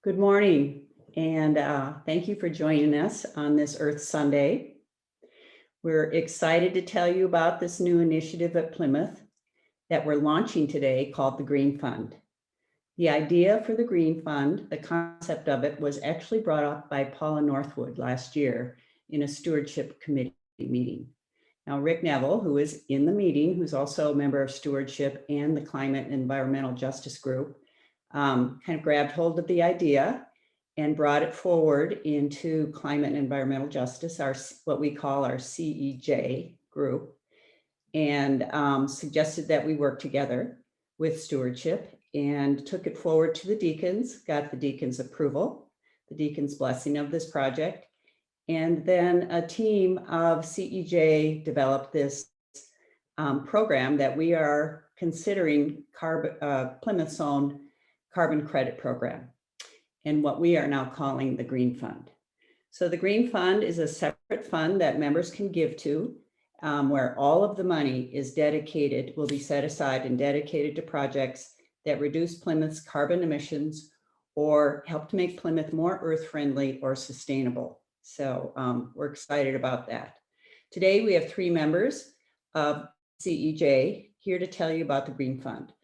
Good morning, and thank you for joining us on this Earth Sunday. We're excited to tell you about this new initiative at Plymouth that we're launching today called the Green Fund. The idea for the Green Fund, the concept of it, was actually brought up by Paula Northwood last year in a Stewardship Committee meeting. Now, Rick Neville, who is in the meeting, who's also a member of Stewardship and the Climate and Environmental Justice Group, kind of grabbed hold of the idea and brought it forward into Climate and Environmental Justice, what we call our CEJ group, and suggested that we work together with Stewardship and took it forward to the deacons, got the deacons' approval, the deacons' blessing of this project. And then a team of CEJ developed this program that we are considering Plymouth's own carbon credit program, and what we are now calling the Green Fund. So the Green Fund is a separate fund that members can give to, where all of the money is dedicated, will be set aside and dedicated to projects that reduce Plymouth's carbon emissions or help to make Plymouth more earth-friendly or sustainable. So we're excited about that. Today we have 3 members of CEJ here to tell you about the Green Fund.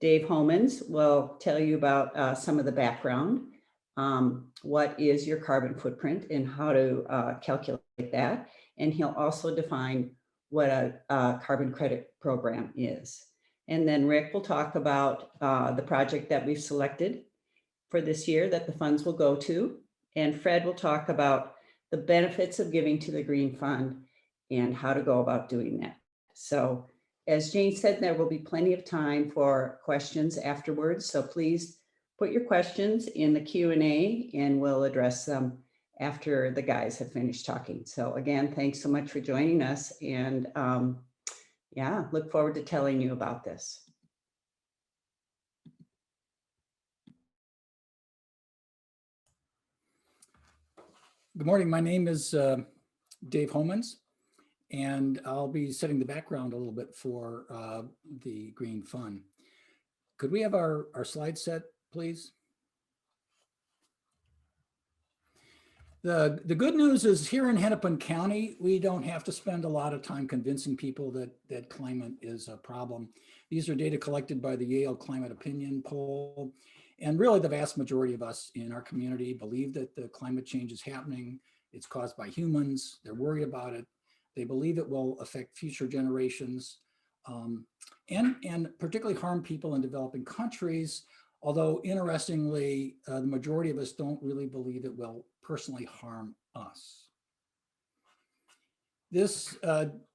Dave Homans will tell you about some of the background. What is your carbon footprint and how to calculate that. And he'll also define what a carbon credit program is. And then Rick will talk about the project that we've selected for this year that the funds will go to. And Fred will talk about the benefits of giving to the Green Fund and how to go about doing that. So as Jane said, there will be plenty of time for questions afterwards. So please put your questions in the Q&A and we'll address them after the guys have finished talking. So again, thanks so much for joining us. And yeah, look forward to telling you about this. Good morning. My name is Dave Homans, and I'll be setting the background a little bit for the Green Fund. Could we have our slide set, please? The good news is here in Hennepin County, we don't have to spend a lot of time convincing people that climate is a problem. These are data collected by the Yale Climate Opinion Poll. And really the vast majority of us in our community believe that the climate change is happening. It's caused by humans. They're worried about it. They believe it will affect future generations and particularly harm people in developing countries. Although interestingly, the majority of us don't really believe it will personally harm us. This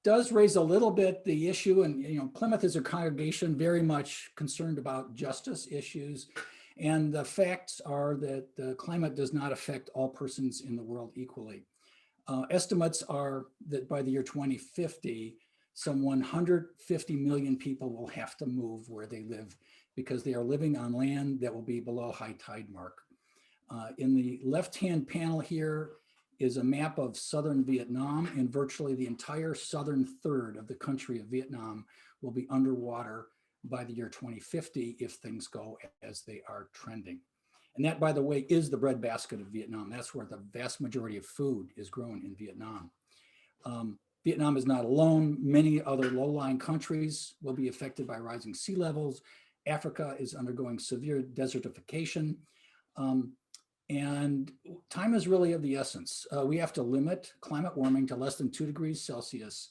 does raise a little bit the issue, and Plymouth is a congregation very much concerned about justice issues. And the facts are that the climate does not affect all persons in the world equally. Estimates are that by the year 2050, some 150 million people will have to move where they live because they are living on land that will be below high tide mark. In the left-hand panel here is a map of southern Vietnam, and virtually the entire southern third of the country of Vietnam will be underwater by the year 2050 if things go as they are trending. And that, by the way, is the breadbasket of Vietnam. That's where the vast majority of food is grown in Vietnam. Vietnam is not alone. Many other low-lying countries will be affected by rising sea levels. Africa is undergoing severe desertification. And time is really of the essence. We have to limit climate warming to less than 2 degrees Celsius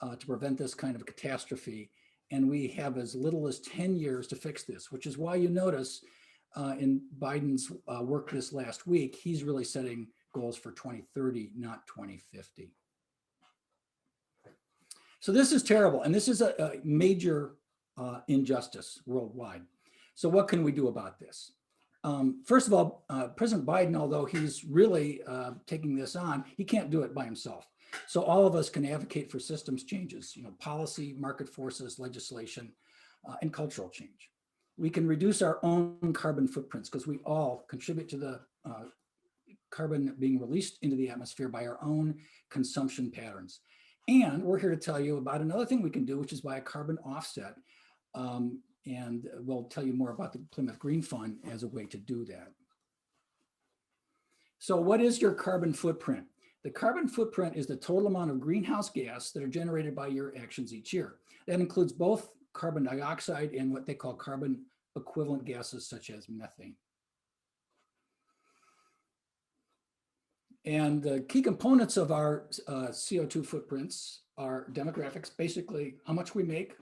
to prevent this kind of catastrophe. And we have as little as 10 years to fix this, which is why you notice in Biden's work this last week, he's really setting goals for 2030, not 2050. So this is terrible. And this is a major injustice worldwide. So what can we do about this? First of all, President Biden, although he's really taking this on, he can't do it by himself. So all of us can advocate for systems changes, policy, market forces, legislation, and cultural change. We can reduce our own carbon footprints because we all contribute to the carbon being released into the atmosphere by our own consumption patterns. And we're here to tell you about another thing we can do, which is buy a carbon offset. And we'll tell you more about the Plymouth Green Fund as a way to do that. So what is your carbon footprint? The carbon footprint is the total amount of greenhouse gas that are generated by your actions each year. That includes both carbon dioxide and what they call carbon equivalent gases such as methane. And the key components of our CO2 footprints are demographics, basically how much we make,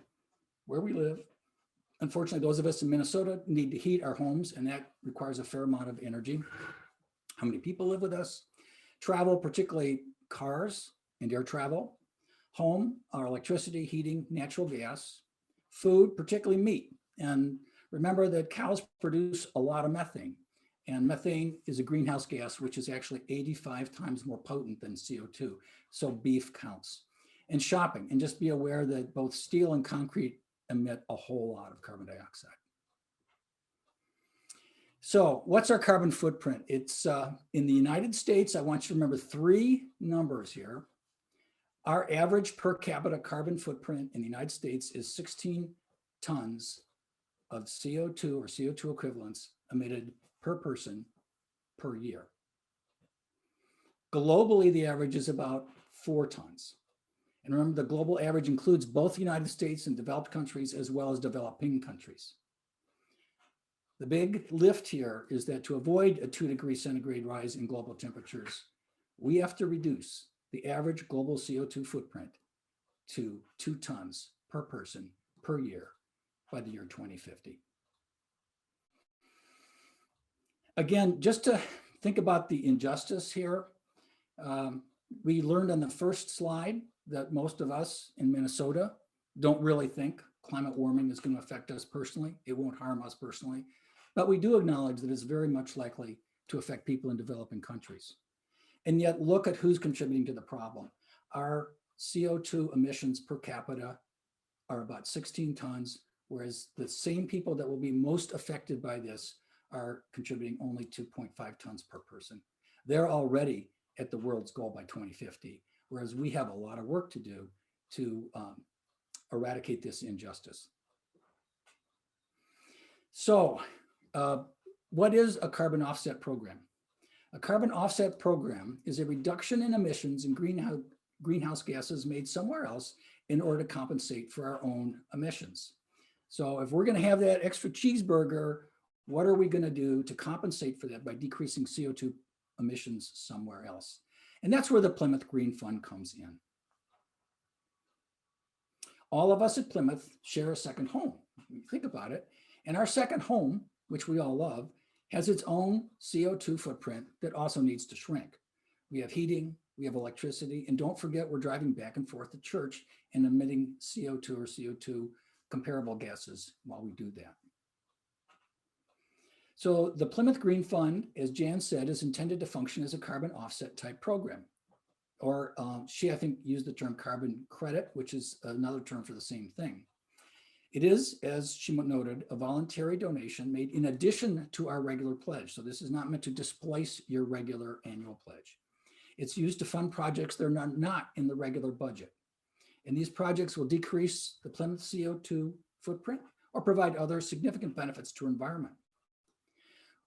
where we live. Unfortunately, those of us in Minnesota need to heat our homes, and that requires a fair amount of energy. How many people live with us? Travel, particularly cars and air travel. Home, our electricity, heating, natural gas. Food, particularly meat. And remember that cows produce a lot of methane. And methane is a greenhouse gas, which is actually 85 times more potent than CO2. So beef counts. And shopping, and just be aware that both steel and concrete emit a whole lot of carbon dioxide. So what's our carbon footprint? It's in the United States, I want you to remember 3 numbers here. Our average per capita carbon footprint in the United States is 16 tons of CO2 or CO2 equivalents emitted per person per year. Globally, the average is about 4 tons. And remember, the global average includes both the United States and developed countries as well as developing countries. The big lift here is that to avoid a 2-degree centigrade rise in global temperatures, we have to reduce the average global CO2 footprint to 2 tons per person per year by the year 2050. Again, just to think about the injustice here, we learned on the first slide that most of us in Minnesota don't really think climate warming is going to affect us personally. It won't harm us personally, but we do acknowledge that it's very much likely to affect people in developing countries. And yet look at who's contributing to the problem. Our CO2 emissions per capita are about 16 tons, whereas the same people that will be most affected by this are contributing only 2.5 tons per person. They're already at the world's goal by 2050, whereas we have a lot of work to do to eradicate this injustice. So what is a carbon offset program? A carbon offset program is a reduction in emissions and greenhouse gases made somewhere else in order to compensate for our own emissions. So if we're going to have that extra cheeseburger, what are we going to do to compensate for that by decreasing CO2 emissions somewhere else? And that's where the Plymouth Green Fund comes in. All of us at Plymouth share a second home. Think about it. And our second home, which we all love, has its own CO2 footprint that also needs to shrink. We have heating, we have electricity, and don't forget we're driving back and forth to church and emitting CO2 or CO2 comparable gases while we do that. So the Plymouth Green Fund, as Jan said, is intended to function as a carbon offset type program. Or she, I think, used the term carbon credit, which is another term for the same thing. It is, as she noted, a voluntary donation made in addition to our regular pledge. So this is not meant to displace your regular annual pledge. It's used to fund projects that are not in the regular budget. And these projects will decrease the Plymouth CO2 footprint or provide other significant benefits to our environment.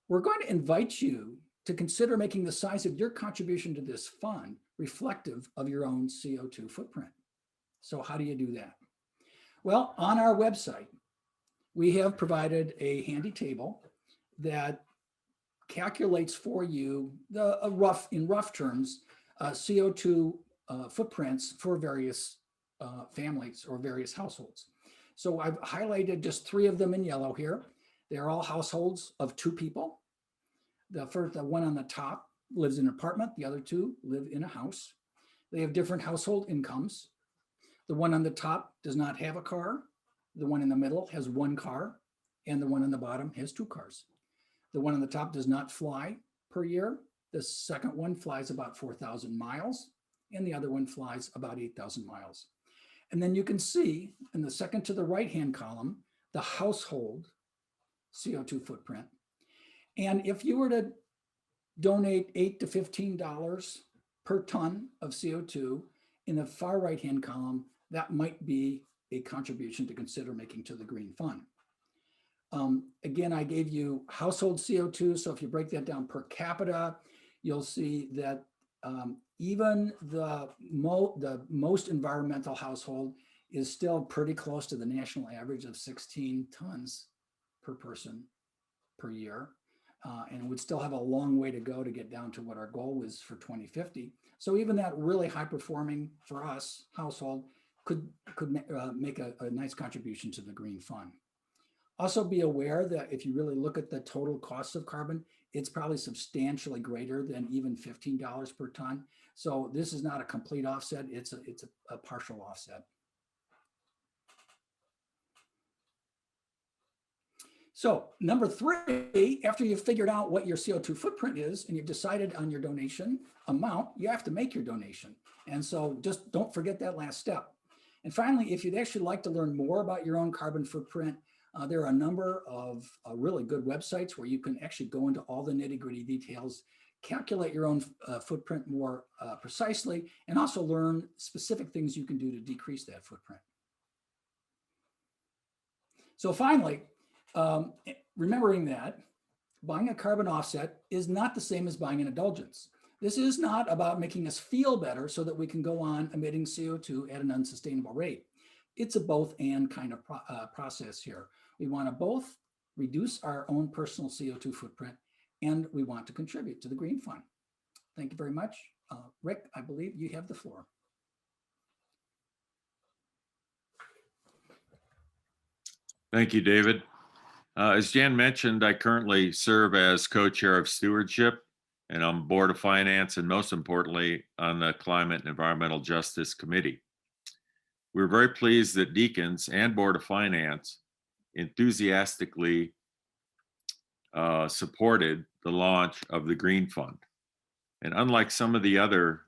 We're going to invite you to consider making the size of your contribution to this fund reflective of your own CO2 footprint. So how do you do that? Well, on our website, we have provided a handy table that calculates for you in rough terms, CO2 footprints for various families or various households. So I've highlighted just 3 of them in yellow here. They're all households of 2 people. The one on the top lives in an apartment. The other 2 live in a house. They have different household incomes. The one on the top does not have a car. The one in the middle has 1 car, and the one on the bottom has 2 cars. The one on the top does not fly per year. The second one flies about 4,000 miles, and the other one flies about 8,000 miles. And then you can see in the second to the right-hand column, the household CO2 footprint. And if you were to donate $8 to $15 per ton of CO2 in the far right-hand column, that might be a contribution to consider making to the Green Fund. Again, I gave you household CO2. So if you break that down per capita, you'll see that even the most environmental household is still pretty close to the national average of 16 tons per person per year. And would still have a long way to go to get down to what our goal was for 2050. So even that really high performing for us household could make a nice contribution to the Green Fund. Also be aware that if you really look at the total cost of carbon, it's probably substantially greater than even $15 per ton. So this is not a complete offset, it's a partial offset. So number 3, after you've figured out what your CO2 footprint is and you've decided on your donation amount, you have to make your donation. And so just don't forget that last step. And finally, if you'd actually like to learn more about your own carbon footprint, there are a number of really good websites where you can actually go into all the nitty-gritty details, calculate your own footprint more precisely, and also learn specific things you can do to decrease that footprint. So finally, remembering that buying a carbon offset is not the same as buying an indulgence. This is not about making us feel better so that we can go on emitting CO2 at an unsustainable rate. It's a both and kind of process here. We want to both reduce our own personal CO2 footprint and we want to contribute to the Green Fund. Thank you very much. Rick, I believe you have the floor. Thank you, David. As Jan mentioned, I currently serve as co-chair of Stewardship and on Board of Finance, and most importantly, on the Climate and Environmental Justice Committee. We're very pleased that Deacons and Board of Finance enthusiastically supported the launch of the Green Fund. And unlike some of the other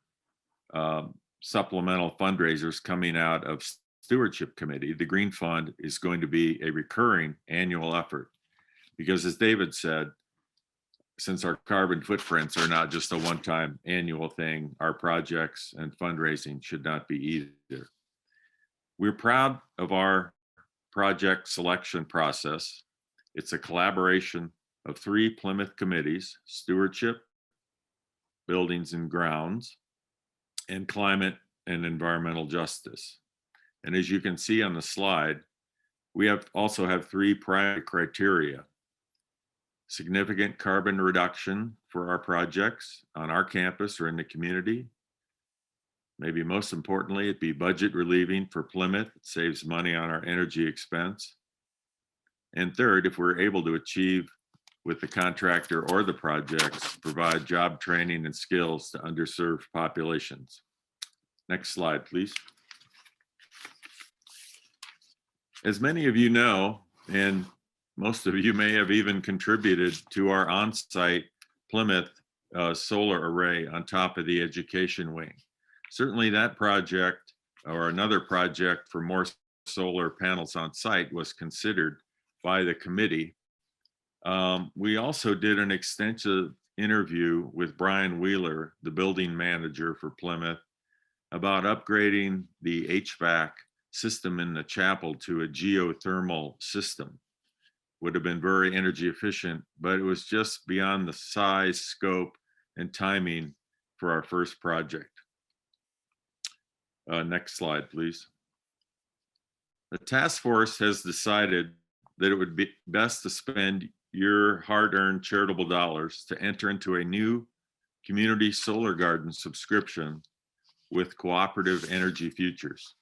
supplemental fundraisers coming out of Stewardship Committee, the Green Fund is going to be a recurring annual effort because, as David said, since our carbon footprints are not just a one-time annual thing, our projects and fundraising should not be either. We're proud of our project selection process. It's a collaboration of 3 Plymouth committees: Stewardship, Buildings and Grounds, and Climate and Environmental Justice. And as you can see on the slide, we also have 3 primary criteria: significant carbon reduction for our projects on our campus or in the community. Maybe most importantly, it'd be budget relieving for Plymouth. It saves money on our energy expense. And third, if we're able to achieve with the contractor or the projects, provide job training and skills to underserved populations. Next slide, please. As many of you know, and most of you may have even contributed to our on-site Plymouth solar array on top of the education wing. Certainly that project or another project for more solar panels on site was considered by the committee. We also did an extensive interview with Brian Wheeler, the building manager for Plymouth, about upgrading the HVAC system in the chapel to a geothermal system. Would have been very energy efficient, but it was just beyond the size, scope, and timing for our first project. Next slide, please. The task force has decided that it would be best to spend your hard-earned charitable dollars to enter into a new community solar garden subscription with Cooperative Energy Futures.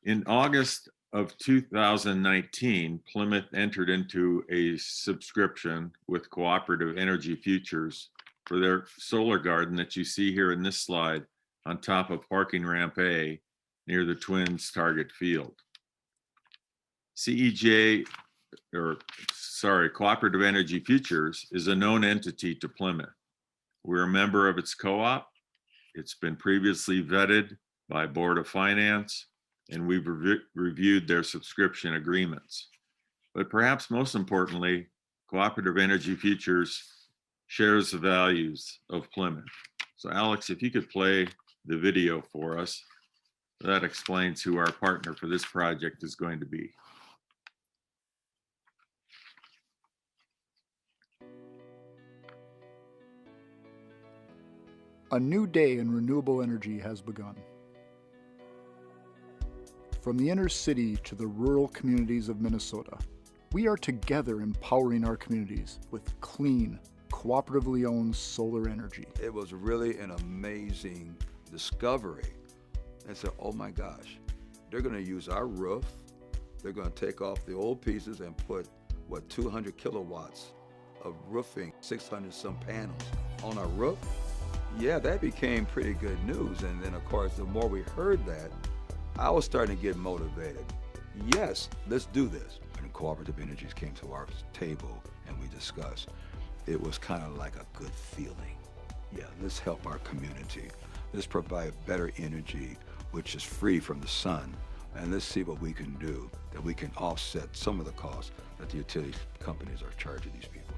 In August of 2019, Plymouth entered into a subscription with Cooperative Energy Futures for their solar garden that you see here in this slide on top of parking ramp A near the Twins target field. Cooperative Energy Futures is a known entity to Plymouth. We're a member of its co-op. It's been previously vetted by Board of Finance, and we've reviewed their subscription agreements. But perhaps most importantly, Cooperative Energy Futures shares the values of Plymouth. So Alex, if you could play the video for us, that explains who our partner for this project is going to be. A new day in renewable energy has begun. From the inner city to the rural communities of Minnesota, we are together empowering our communities with clean, cooperatively owned solar energy. It was really an amazing discovery. I said, oh my gosh, they're gonna use our roof, they're gonna take off the old pieces and put, 200 kilowatts of roofing, 600 some panels on our roof? Yeah, that became pretty good news. And then of course, the more we heard that, I was starting to get motivated. Yes, let's do this. When Cooperative Energies came to our table and we discussed, it was kind of like a good feeling. Yeah, let's help our community. Let's provide better energy, which is free from the sun. And let's see what we can do, that we can offset some of the costs that the utility companies are charging these people.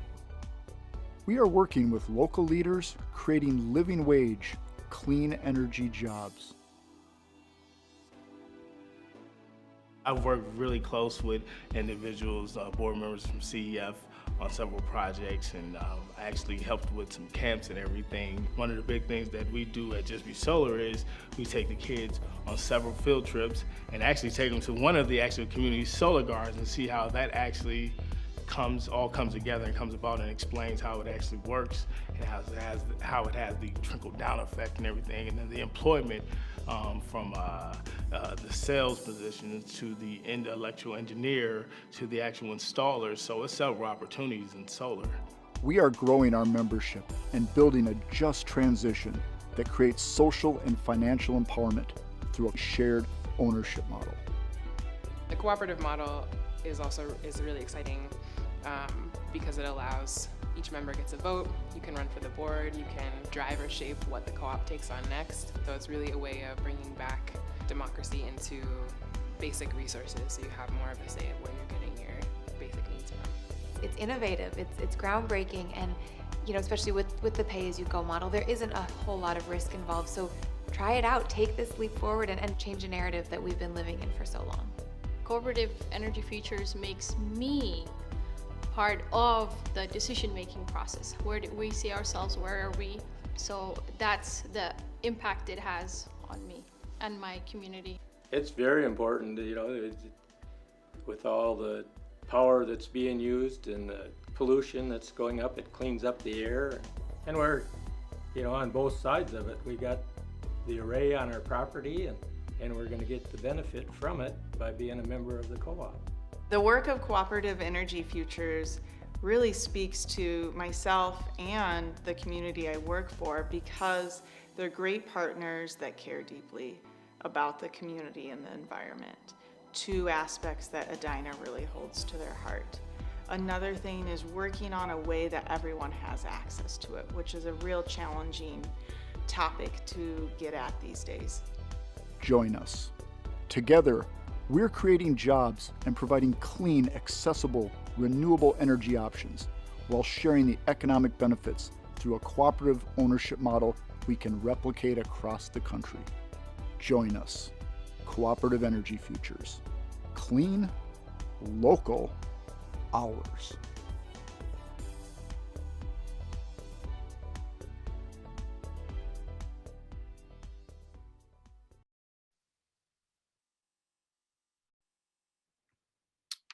We are working with local leaders, creating living wage, clean energy jobs. I've worked really close with individuals, board members from CEF on several projects, and I actually helped with some camps and everything. One of the big things that we do at Just Be Solar is we take the kids on several field trips and actually take them to one of the actual community solar gardens and see how that actually all comes together and comes about, and explains how it actually works and how it has the trickle down effect and everything, and then the employment from the sales position to the electrical engineer to the actual installers. So it's several opportunities in solar. We are growing our membership and building a just transition that creates social and financial empowerment through a shared ownership model. The cooperative model is really exciting because it allows each member gets a vote. You can run for the board, you can drive or shape what the co-op takes on next. So it's really a way of bringing back democracy into basic resources, so you have more of a say of where you're getting your basic needs from. It's innovative, it's groundbreaking, and especially with the pay-as-you-go model, there isn't a whole lot of risk involved. So try it out, take this leap forward and change a narrative that we've been living in for so long. Cooperative Energy Futures makes me part of the decision-making process. Where do we see ourselves? Where are we? So that's the impact it has on me and my community. It's very important, with all the power that's being used and the pollution that's going up, it cleans up the air. And we're, on both sides of it. We got the array on our property, and we're going to get the benefit from it by being a member of the co-op. The work of Cooperative Energy Futures really speaks to myself and the community I work for, because they're great partners that care deeply about the community and the environment. Two aspects that Edina really holds to their heart. Another thing is working on a way that everyone has access to it, which is a real challenging topic to get at these days. Join us. Together, we're creating jobs and providing clean, accessible, renewable energy options while sharing the economic benefits through a cooperative ownership model we can replicate across the country. Join us. Cooperative Energy Futures. Clean, local, ours.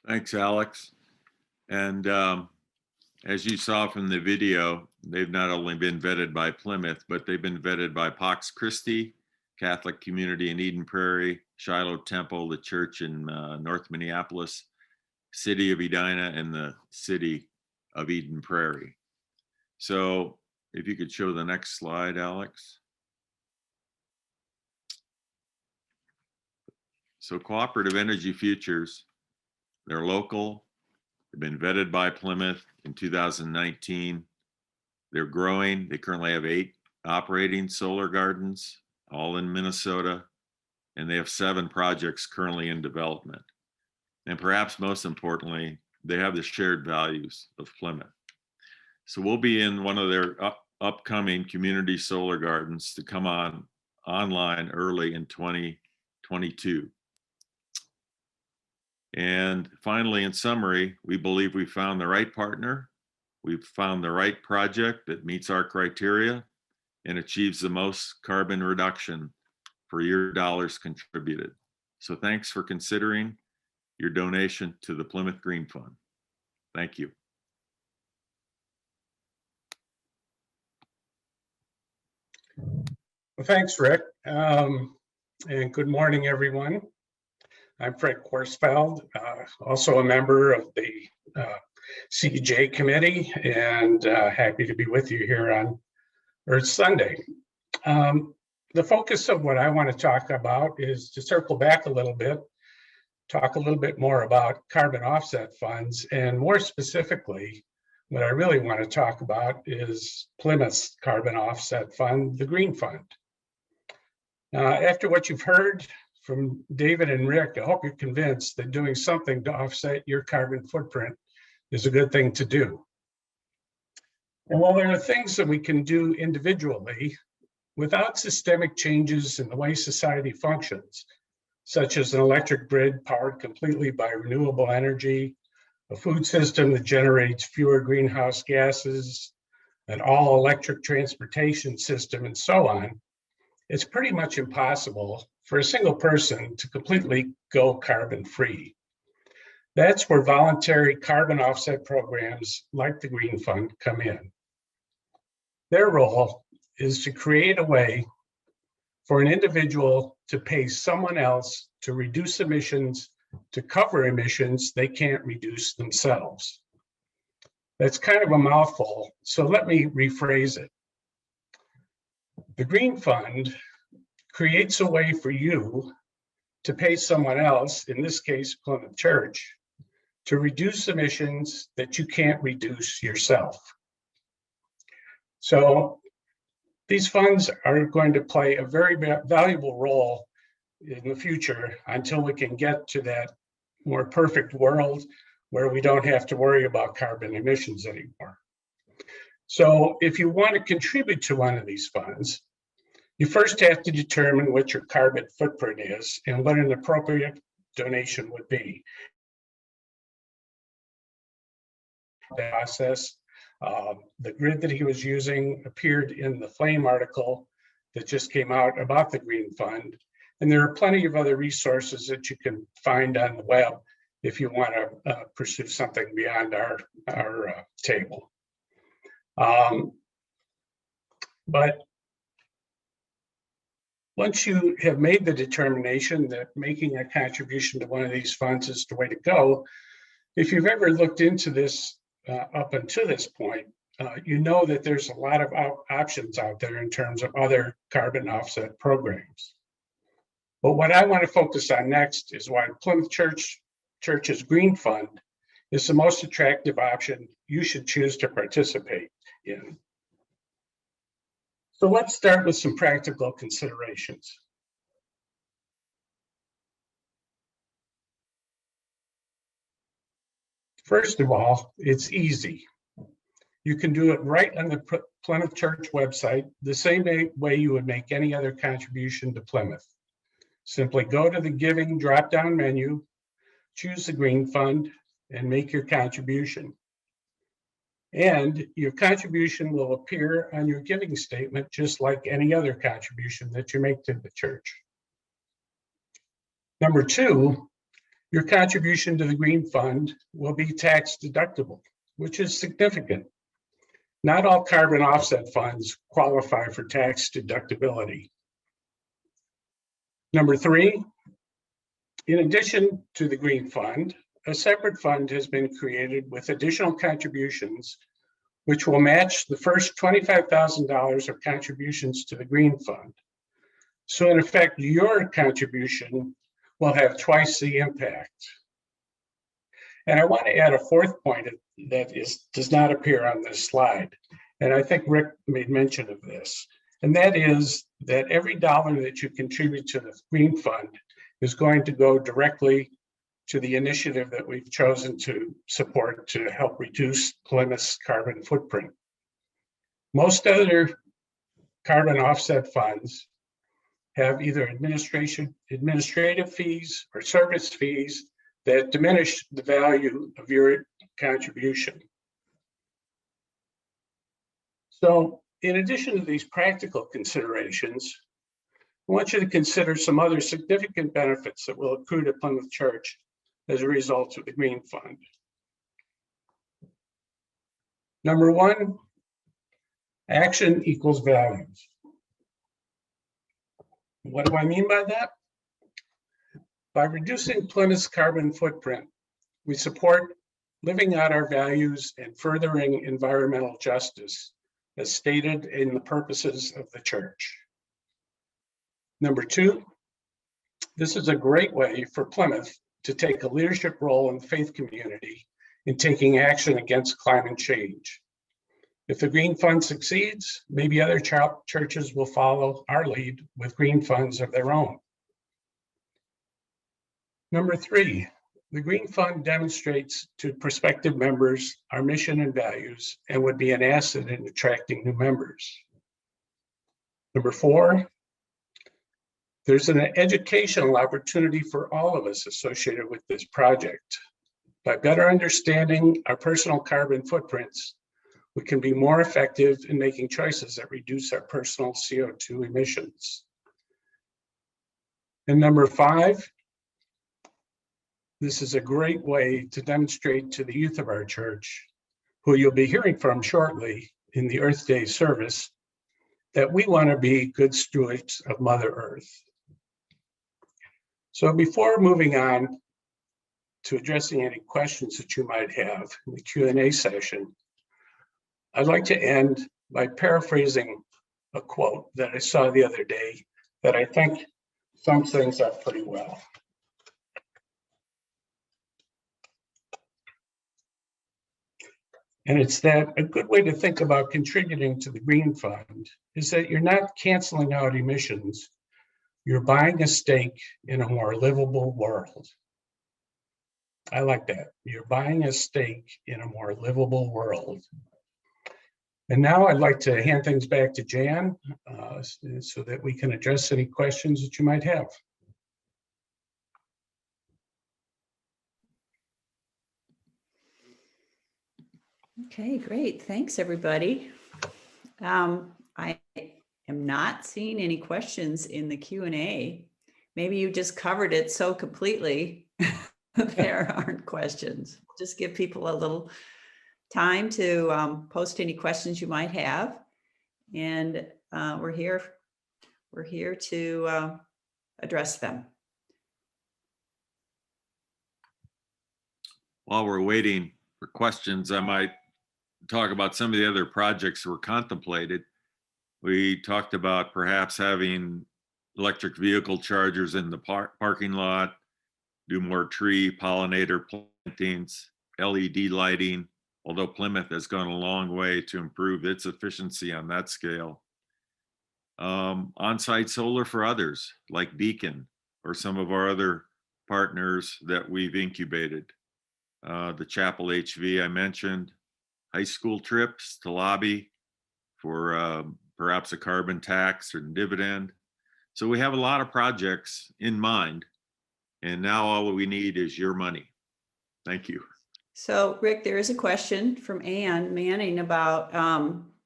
Thanks, Alex. And as you saw from the video, they've not only been vetted by Plymouth, but they've been vetted by Pax Christi, Catholic Community in Eden Prairie, Shiloh Temple, the church in North Minneapolis, City of Edina, and the City of Eden Prairie. So if you could show the next slide, Alex. So Cooperative Energy Futures, they're local. They've been vetted by Plymouth in 2019. They're growing. They currently have 8 operating solar gardens, all in Minnesota, and they have 7 projects currently in development. And perhaps most importantly, they have the shared values of Plymouth. So we'll be in one of their upcoming community solar gardens to come online early in 2022. And finally, in summary, we believe we found the right partner. We've found the right project that meets our criteria. and achieves the most carbon reduction for your dollars contributed. So thanks for considering your donation to the Plymouth Green Fund. Thank you. Well, thanks, Rick. And good morning, everyone. I'm Fred Quirsfeld, also a member of the CJ committee, and happy to be with you here on Earth Sunday. The focus of what I want to talk about is to circle back a little bit, talk a little bit more about carbon offset funds, and more specifically, what I really want to talk about is Plymouth's carbon offset fund, the Green Fund. After what you've heard from David and Rick, I hope you're convinced that doing something to offset your carbon footprint is a good thing to do. And while there are things that we can do individually, without systemic changes in the way society functions, such as an electric grid powered completely by renewable energy, a food system that generates fewer greenhouse gases, an all-electric transportation system, and so on, it's pretty much impossible for a single person to completely go carbon-free. That's where voluntary carbon offset programs like the Green Fund come in. Their role is to create a way for an individual to pay someone else to reduce emissions, to cover emissions they can't reduce themselves. That's kind of a mouthful, so let me rephrase it. The Green Fund creates a way for you to pay someone else, in this case, Plymouth Church, to reduce emissions that you can't reduce yourself. So these funds are going to play a very valuable role in the future until we can get to that more perfect world where we don't have to worry about carbon emissions anymore. So if you want to contribute to one of these funds, you first have to determine what your carbon footprint is and what an appropriate donation would be. The process, the grid that he was using appeared in the Flame article that just came out about the Green Fund. And there are plenty of other resources that you can find on the web if you want to pursue something beyond our table. But once you have made the determination that making a contribution to one of these funds is the way to go, if you've ever looked into this up until this point, you know that there's a lot of options out there in terms of other carbon offset programs. But what I want to focus on next is why Plymouth Church's Green Fund is the most attractive option you should choose to participate in. So let's start with some practical considerations. First of all, it's easy. You can do it right on the Plymouth Church website, the same way you would make any other contribution to Plymouth. Simply go to the Giving drop-down menu, choose the Green Fund, and make your contribution. And your contribution will appear on your giving statement just like any other contribution that you make to the church. Number two, your contribution to the Green Fund will be tax deductible, which is significant. Not all carbon offset funds qualify for tax deductibility. Number three, in addition to the Green Fund, a separate fund has been created with additional contributions, which will match the first $25,000 of contributions to the Green Fund. So in effect, your contribution will have twice the impact. And I want to add a fourth point that does not appear on this slide. And I think Rick made mention of this. And that is that every dollar that you contribute to the Green Fund is going to go directly to the initiative that we've chosen to support to help reduce Plymouth's carbon footprint. Most other carbon offset funds have either administrative fees or service fees that diminish the value of your contribution. So in addition to these practical considerations, I want you to consider some other significant benefits that will accrue to Plymouth Church as a result of the Green Fund. Number one, action equals values. What do I mean by that? By reducing Plymouth's carbon footprint, we support living out our values and furthering environmental justice as stated in the purposes of the church. Number two, this is a great way for Plymouth to take a leadership role in the faith community in taking action against climate change. If the Green Fund succeeds, maybe other churches will follow our lead with green funds of their own. Number three, the Green Fund demonstrates to prospective members our mission and values and would be an asset in attracting new members. Number four, there's an educational opportunity for all of us associated with this project. By better understanding our personal carbon footprints, we can be more effective in making choices that reduce our personal CO2 emissions. And number five, this is a great way to demonstrate to the youth of our church, who you'll be hearing from shortly in the Earth Day service, that we want to be good stewards of Mother Earth. So before moving on to addressing any questions that you might have in the Q&A session, I'd like to end by paraphrasing a quote that I saw the other day that I think sums things up pretty well. And it's that a good way to think about contributing to the Green Fund is that you're not canceling out emissions, you're buying a stake in a more livable world. I like that. You're buying a stake in a more livable world. And now I'd like to hand things back to Jan so that we can address any questions that you might have. Okay, great. Thanks, everybody. I am not seeing any questions in the Q&A. Maybe you just covered it so completely. There aren't questions. Just give people a little time to post any questions you might have. And we're here to address them. While we're waiting for questions, I might talk about some of the other projects that were contemplated. We talked about perhaps having electric vehicle chargers in the parking lot, do more tree pollinator plantings, LED lighting, although Plymouth has gone a long way to improve its efficiency on that scale. On-site solar for others, like Beacon, or some of our other partners that we've incubated. The Chapel HV I mentioned, high school trips to lobby for perhaps a carbon tax or dividend. So we have a lot of projects in mind, and now all we need is your money. Thank you. So Rick, there is a question from Ann Manning about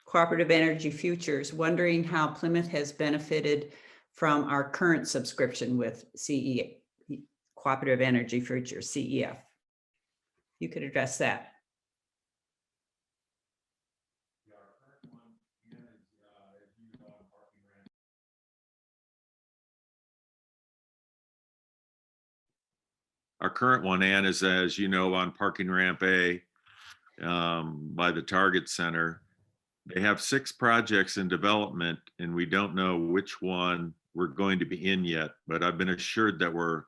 Cooperative Energy Futures, wondering how Plymouth has benefited from our current subscription with CE, Cooperative Energy Futures, CEF. You could address that. Our current one, Ann, is, as you know, on Parking Ramp A by the Target Center. They have 6 projects in development, and we don't know which one we're going to be in yet, but I've been assured that we're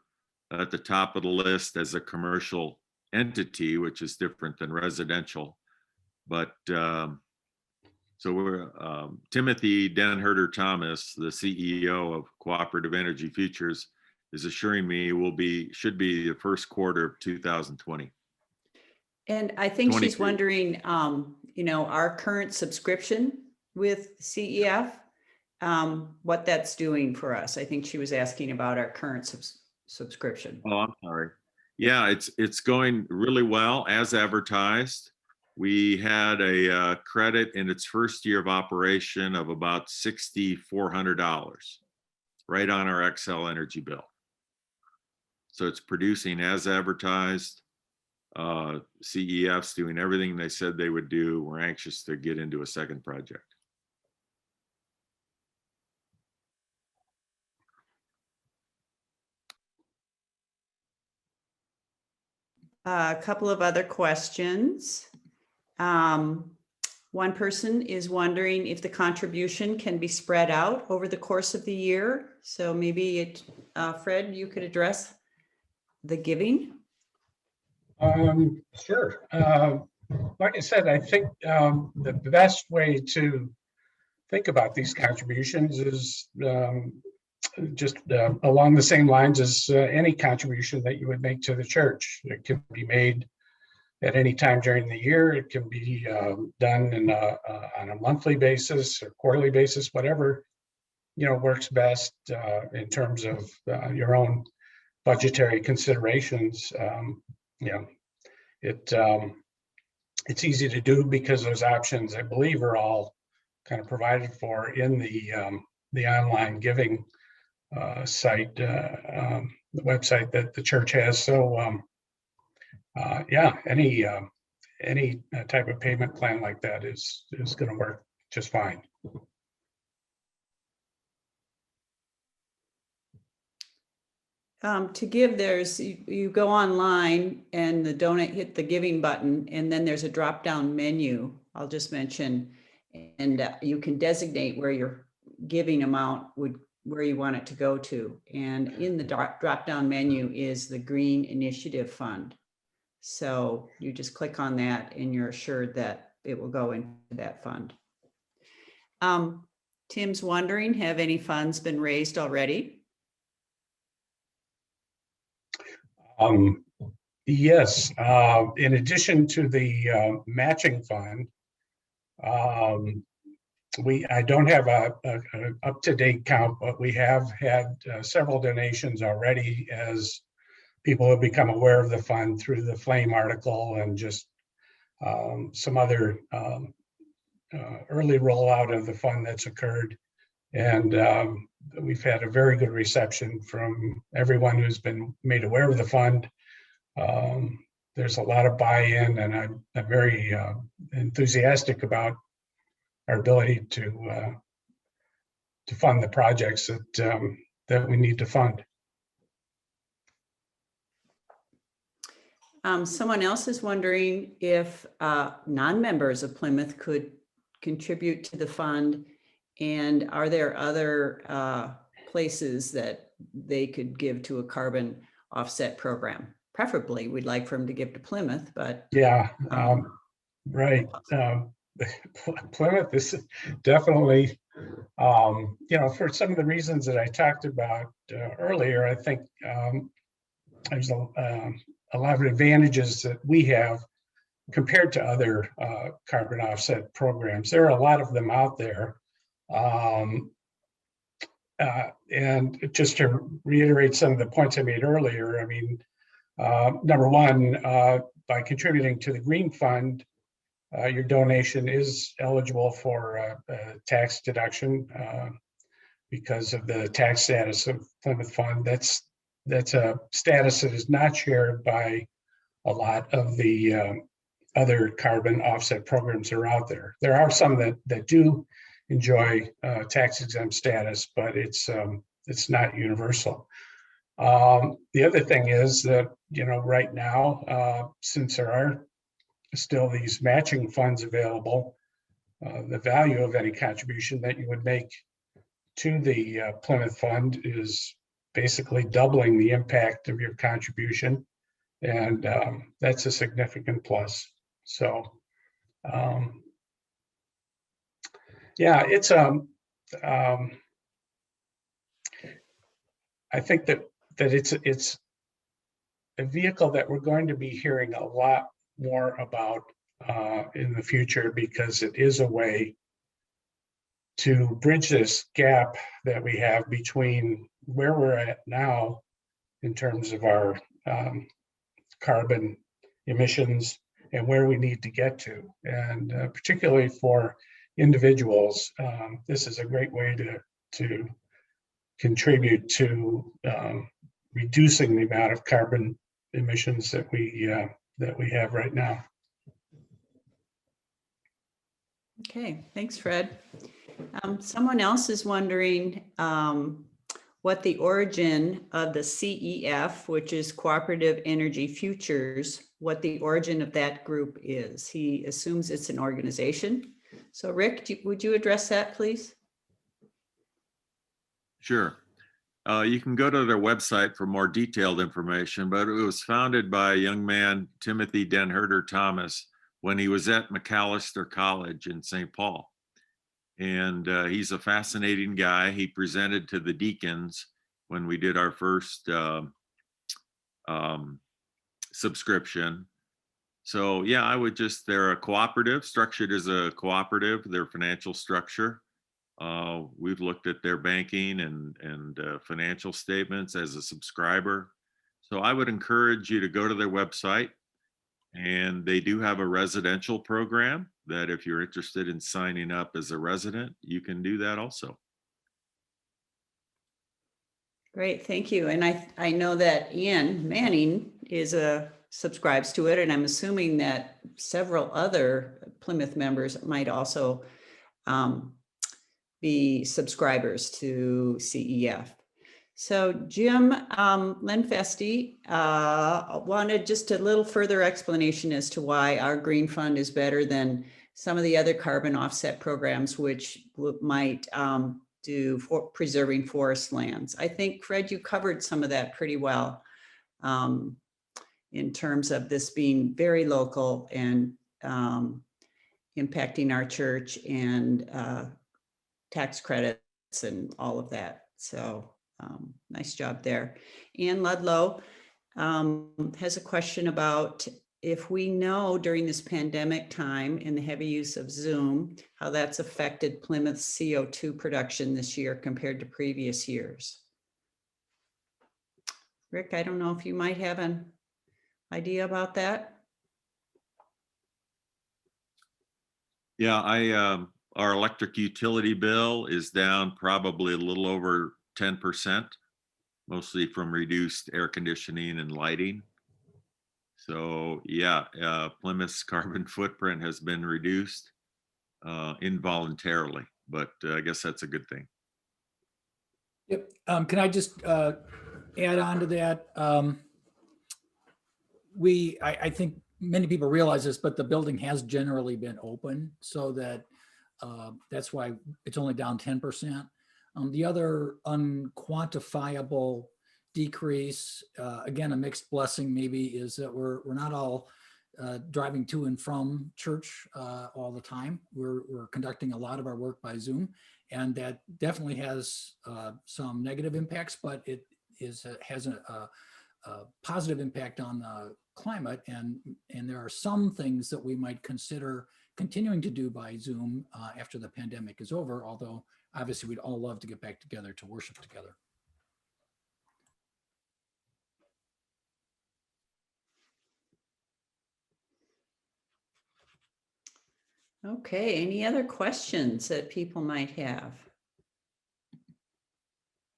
at the top of the list as a commercial entity, which is different than residential. But so we're Timothy Denherter Thomas, the CEO of Cooperative Energy Futures, is assuring me should be the first quarter of 2020. And I think she's wondering, you know, our current subscription with CEF, what that's doing for us. I think she was asking about our current subscription. Oh, I'm sorry. Yeah, it's going really well as advertised. we had a credit in its first year of operation of about $6,400, right on our Xcel Energy bill. So it's producing as advertised. CEF's doing everything they said they would do. We're anxious to get into a second project. A couple of other questions. One person is wondering if the contribution can be spread out over the course of the year. So maybe Fred, you could address the giving. Sure. Like I said, I think the best way to think about these contributions is just along the same lines as any contribution that you would make to the church. It can be made at any time during the year. It can be done on a monthly basis or quarterly basis, whatever works best in terms of your own budgetary considerations. It's easy to do because those options, I believe, are all kind of provided for in the online giving site, the website that the church has. So yeah, any type of payment plan like that is going to work just fine. To give, you go online and the donate, hit the giving button, and then there's a drop down menu. I'll just mention, and you can designate where your giving amount where you want it to go to. And in the drop down menu is the Green Initiative Fund. So you just click on that and you're assured that it will go into that fund. Tim's wondering, have any funds been raised already? Yes, in addition to the matching fund, I don't have a up-to-date count, but we have had several donations already as people have become aware of the fund through the Flame article and just some other early rollout of the fund that's occurred. And we've had a very good reception from everyone who's been made aware of the fund. There's a lot of buy-in, and I'm very enthusiastic about our ability to fund the projects that we need to fund. Someone else is wondering if non-members of Plymouth could contribute to the fund, and are there other places that they could give to a carbon offset program? Preferably, we'd like for them to give to Plymouth, but yeah, right. Plymouth is definitely, for some of the reasons that I talked about earlier. I think there's a lot of advantages that we have compared to other carbon offset programs. There are a lot of them out there. And just to reiterate some of the points I made earlier, I mean, number one, by contributing to the Green Fund, your donation is eligible for a tax deduction because of the tax status of Plymouth Fund. That's a status that is not shared by a lot of the other carbon offset programs that are out there. There are some that do enjoy tax exempt status, but it's not universal. The other thing is that, right now, since there are still these matching funds available, the value of any contribution that you would make to the Plymouth Fund is basically doubling the impact of your contribution. And that's a significant plus. So, yeah, it's I think that it's a vehicle that we're going to be hearing a lot more about in the future, because it is a way to bridge this gap that we have between where we're at now in terms of our carbon emissions and where we need to get to. And particularly for individuals, this is a great way to contribute to reducing the amount of carbon emissions that we have right now. Okay, thanks, Fred. Someone else is wondering what the origin of the CEF, which is Cooperative Energy Futures, what the origin of that group is. He assumes it's an organization. So Rick, would you address that, please? Sure. You can go to their website for more detailed information, but it was founded by a young man, Timothy Denherter Thomas, when he was at Macalester College in St. Paul. And he's a fascinating guy. He presented to the deacons when we did our first subscription. So yeah, I would just, they're a cooperative, structured as a cooperative, their financial structure. We've looked at their banking and financial statements as a subscriber. So I would encourage you to go to their website, and they do have a residential program that if you're interested in signing up as a resident, you can do that also. Great, thank you. And I know that Ian Manning subscribes to it, and I'm assuming that several other Plymouth members might also be subscribers to CEF. So Jim Lenfesti wanted just a little further explanation as to why our green fund is better than some of the other carbon offset programs, which might do for preserving forest lands. I think, Fred, you covered some of that pretty well in terms of this being very local and impacting our church and tax credits and all of that. So nice job there. Ann Ludlow has a question about if we know during this pandemic time and the heavy use of Zoom, how that's affected Plymouth's CO2 production this year compared to previous years. Rick, I don't know if you might have an idea about that. Yeah, our electric utility bill is down probably a little over 10%, mostly from reduced air conditioning and lighting. So yeah, Plymouth's carbon footprint has been reduced involuntarily, but I guess that's a good thing. Yep. Can I just add on to that? I think many people realize this, but the building has generally been open, so that that's why it's only down 10%. The other unquantifiable decrease, again, a mixed blessing maybe, is that we're not all driving to and from church all the time. We're conducting a lot of our work by Zoom, and that definitely has some negative impacts, but it has a positive impact on the climate, and there are some things that we might consider continuing to do by Zoom after the pandemic is over, although obviously we'd all love to get back together to worship together. Okay, any other questions that people might have?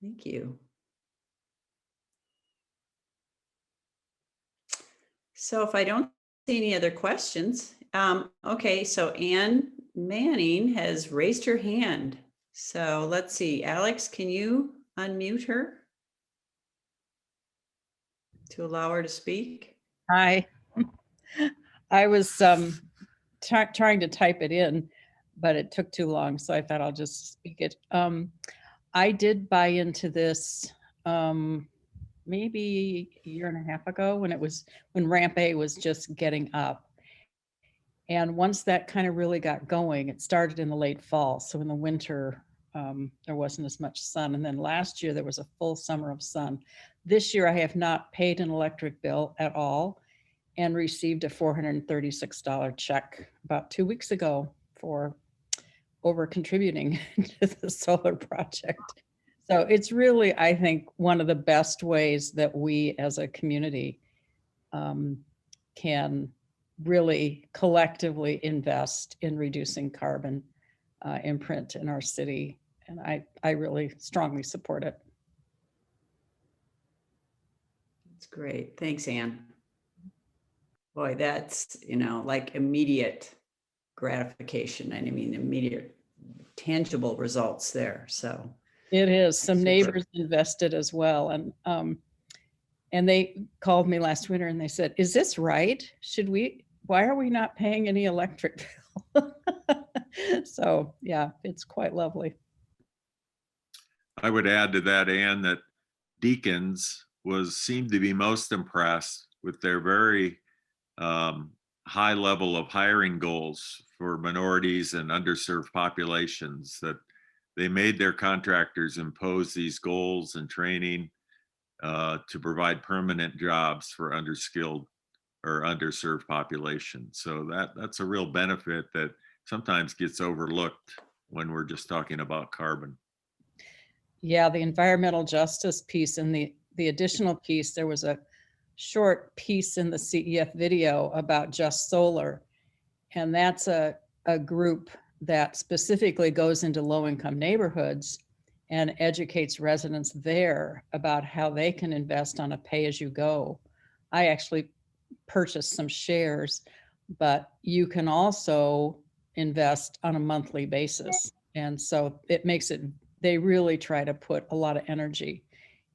Thank you. So if I don't see any other questions, okay, so Ann Manning has raised her hand. So let's see, Alex, can you unmute her to allow her to speak? Hi. I was trying to type it in, but it took too long, so I thought I'll just speak it. I did buy into this maybe a year and a half ago when Ramp A was just getting up. And once that kind of really got going, it started in the late fall. So in the winter, there wasn't as much sun. And then last year there was a full summer of sun. This year I have not paid an electric bill at all and received a $436 check about 2 weeks ago for over contributing to the solar project. So it's really, I think, one of the best ways that we as a community can really collectively invest in reducing carbon imprint in our city. And I really strongly support it. That's great. Thanks, Ann. Boy, that's, like immediate gratification. And I mean, immediate tangible results there. So It is. Some super. neighbors invested as well. And they called me last winter and they said, is this right? Why are we not paying any electric bill? So yeah, it's quite lovely. I would add to that, Ann, that Deacons seemed to be most impressed with their very high level of hiring goals for minorities and underserved populations, that they made their contractors impose these goals and training to provide permanent jobs for underskilled or underserved populations. So that's a real benefit that sometimes gets overlooked when we're just talking about carbon. Yeah, the environmental justice piece and the additional piece, there was a short piece in the CEF video about Just Solar. And that's a group that specifically goes into low-income neighborhoods and educates residents there about how they can invest on a pay-as-you-go. I actually purchased some shares, but you can also invest on a monthly basis. And so it makes it, they really try to put a lot of energy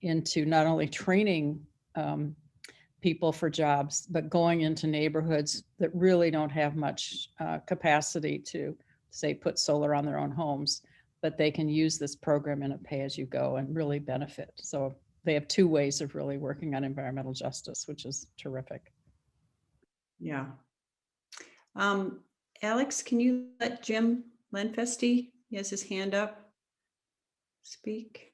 into not only training people for jobs, but going into neighborhoods that really don't have much capacity to, say, put solar on their own homes, but they can use this program in a pay-as-you-go and really benefit. So they have two ways of really working on environmental justice, which is terrific. Yeah. Alex, can you let Jim Lenfesty, he has his hand up, speak?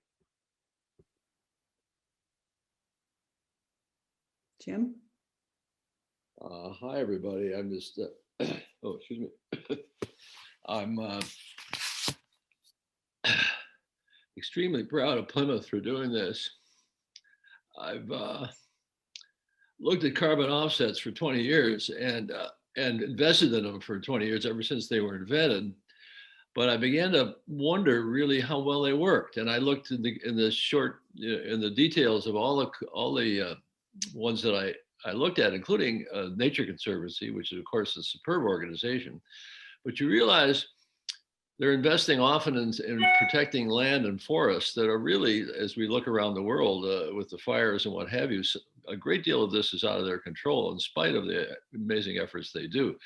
Jim? Hi, everybody. I'm just, oh, excuse me. I'm extremely proud of Plymouth for doing this. I've looked at carbon offsets for 20 years and invested in them for 20 years, ever since they were invented. But I began to wonder really how well they worked. And I looked in the details of all the ones that I looked at, including Nature Conservancy, which is, of course, a superb organization. But you realize they're investing often in protecting land and forests that are really, as we look around the world with the fires and what have you, a great deal of this is out of their control in spite of the amazing efforts they do.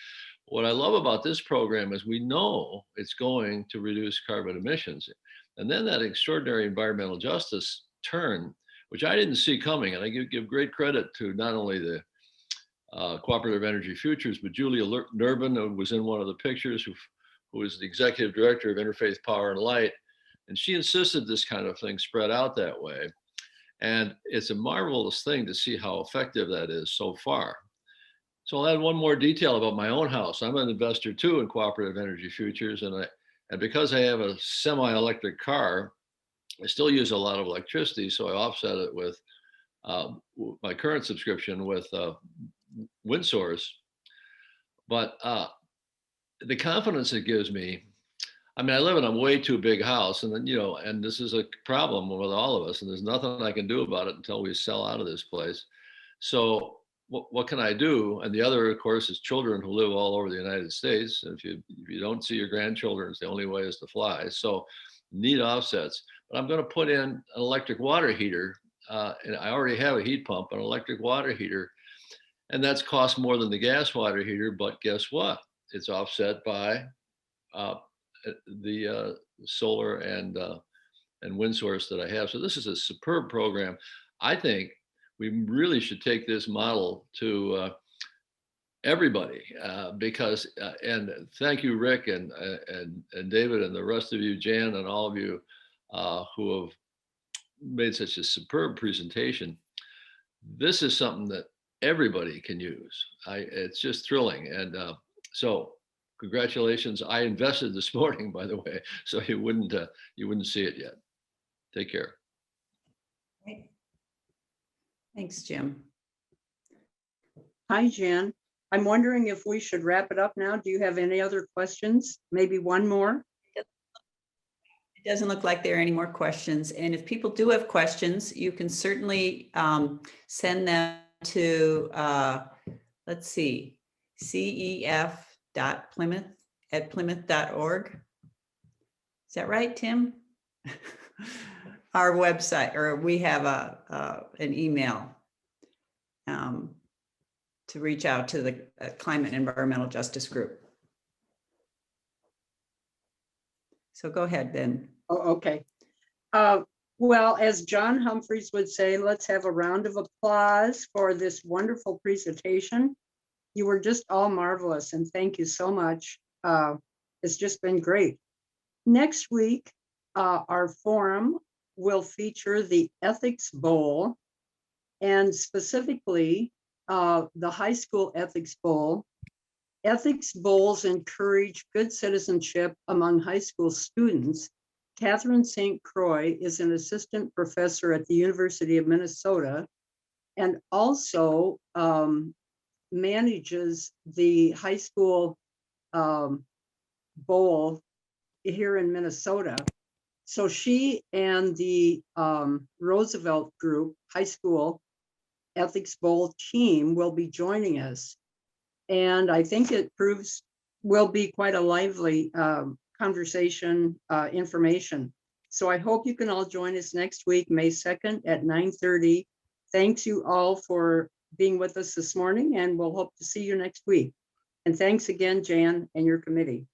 What I love about this program is we know it's going to reduce carbon emissions. And then that extraordinary environmental justice turn, which I didn't see coming. And I give great credit to not only the Cooperative Energy Futures, but Julia Nurbin, who was in one of the pictures, who is the executive director of Interfaith Power and Light. And she insisted this kind of thing spread out that way. And it's a marvelous thing to see how effective that is so far. So I'll add one more detail about my own house. I'm an investor too in Cooperative Energy Futures. And because I have a semi-electric car, I still use a lot of electricity. So I offset it with my current subscription with WindSource. But the confidence it gives me, I mean, I live in a way too big house, and then, and this is a problem with all of us, and there's nothing I can do about it until we sell out of this place. So what can I do? And the other, of course, is children who live all over the United States. And if you don't see your grandchildren, it's the only way is to fly. So need offsets. But I'm going to put in an electric water heater, and I already have a heat pump, an electric water heater, and that's cost more than the gas water heater. But guess what? It's offset by the solar and wind source that I have. So this is a superb program. I think we really should take this model to everybody because, and thank you, Rick and David and the rest of you, Jan and all of you who have made such a superb presentation. This is something that everybody can use. It's just thrilling. And so congratulations. I invested this morning, by the way, so you wouldn't see it yet. Take care. Thanks, Jim. Hi, Jan. I'm wondering if we should wrap it up now. Do you have any other questions? Maybe one more? It doesn't look like there are any more questions. And if people do have questions, you can certainly send them to, let's see, cef.plymouth@plymouth.org. Is that right, Tim? Our website, or we have an email to reach out to the Climate and Environmental Justice Group. So go ahead, Ben. Oh, okay. Well, as John Humphreys would say, let's have a round of applause for this wonderful presentation. You were just all marvelous, and thank you so much. It's just been great. Next week, our forum will feature the Ethics Bowl, and specifically the High School Ethics Bowl. Ethics bowls encourage good citizenship among high school students. Catherine St. Croix is an assistant professor at the University of Minnesota and also manages the high school bowl here in Minnesota. So she and the Roosevelt Group High School Ethics Bowl team will be joining us. And I think it will be quite a lively conversation, information. So I hope you can all join us next week, May 2nd at 9:30. Thanks you all for being with us this morning, and we'll hope to see you next week. And thanks again, Jan, and your committee.